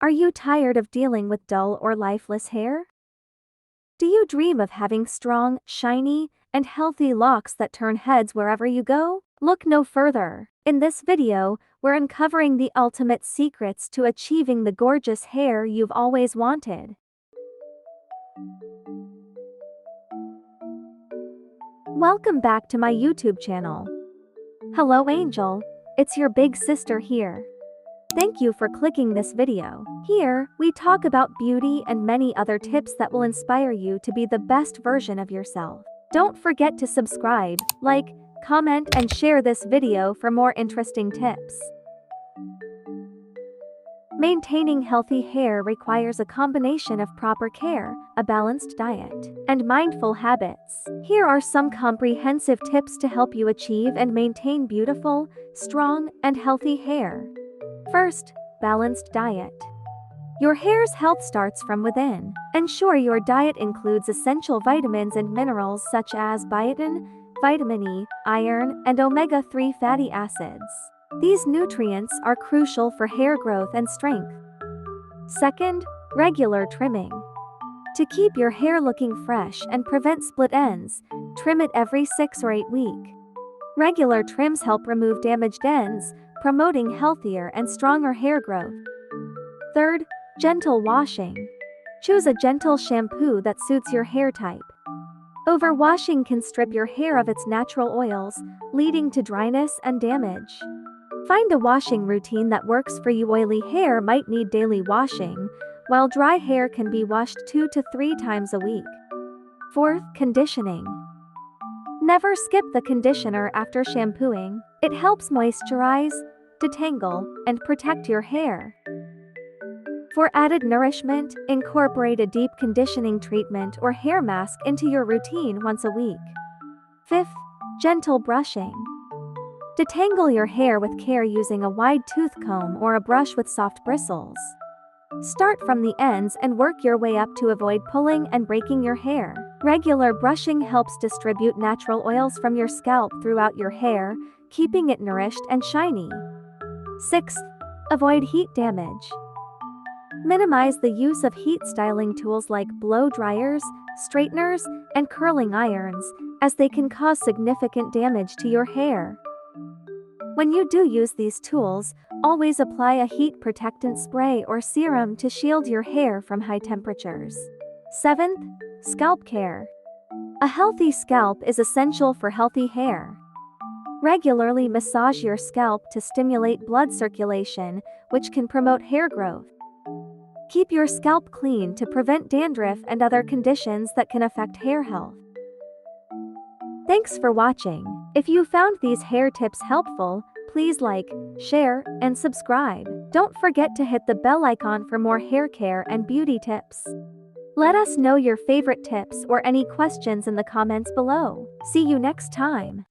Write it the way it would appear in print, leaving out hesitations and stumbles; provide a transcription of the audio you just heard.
Are you tired of dealing with dull or lifeless hair? Do you dream of having strong, shiny, and healthy locks that turn heads wherever you go? Look no further. In this video, we're uncovering the ultimate secrets to achieving the gorgeous hair you've always wanted. Welcome back to my YouTube channel. Hello Angel, it's your big sister here. Thank you for clicking this video. Here, we talk about beauty and many other tips that will inspire you to be the best version of yourself. Don't forget to subscribe, like, comment and share this video for more interesting tips. Maintaining healthy hair requires a combination of proper care, a balanced diet, and mindful habits. Here are some comprehensive tips to help you achieve and maintain beautiful, strong, and healthy hair. First, balanced diet. Your hair's health starts from within. Ensure your diet includes essential vitamins and minerals such as biotin, vitamin E, iron, and omega-3 fatty acids. These nutrients are crucial for hair growth and strength. Second, regular trimming. To keep your hair looking fresh and prevent split ends, trim it every 6 or 8 weeks. Regular trims help remove damaged ends, promoting healthier and stronger hair growth. Third, gentle washing. Choose a gentle shampoo that suits your hair type. Overwashing can strip your hair of its natural oils, leading to dryness and damage. Find a washing routine that works for you. Oily hair might need daily washing, while dry hair can be washed 2 to 3 times a week. Fourth, conditioning. Never skip the conditioner after shampooing. It helps moisturize, detangle, and protect your hair. For added nourishment, incorporate a deep conditioning treatment or hair mask into your routine once a week. Fifth, gentle brushing. Detangle your hair with care using a wide tooth comb or a brush with soft bristles. Start from the ends and work your way up to avoid pulling and breaking your hair. Regular brushing helps distribute natural oils from your scalp throughout your hair, keeping it nourished and shiny. Sixth, avoid heat damage. Minimize the use of heat styling tools like blow dryers, straighteners, and curling irons, as they can cause significant damage to your hair. When you do use these tools, always apply a heat protectant spray or serum to shield your hair from high temperatures. Seventh, scalp care. A healthy scalp is essential for healthy hair. Regularly massage your scalp to stimulate blood circulation, which can promote hair growth. Keep your scalp clean to prevent dandruff and other conditions that can affect hair health. Thanks for watching. If you found these hair tips helpful, please like, share, and subscribe. Don't forget to hit the bell icon for more hair care and beauty tips. Let us know your favorite tips or any questions in the comments below. See you next time.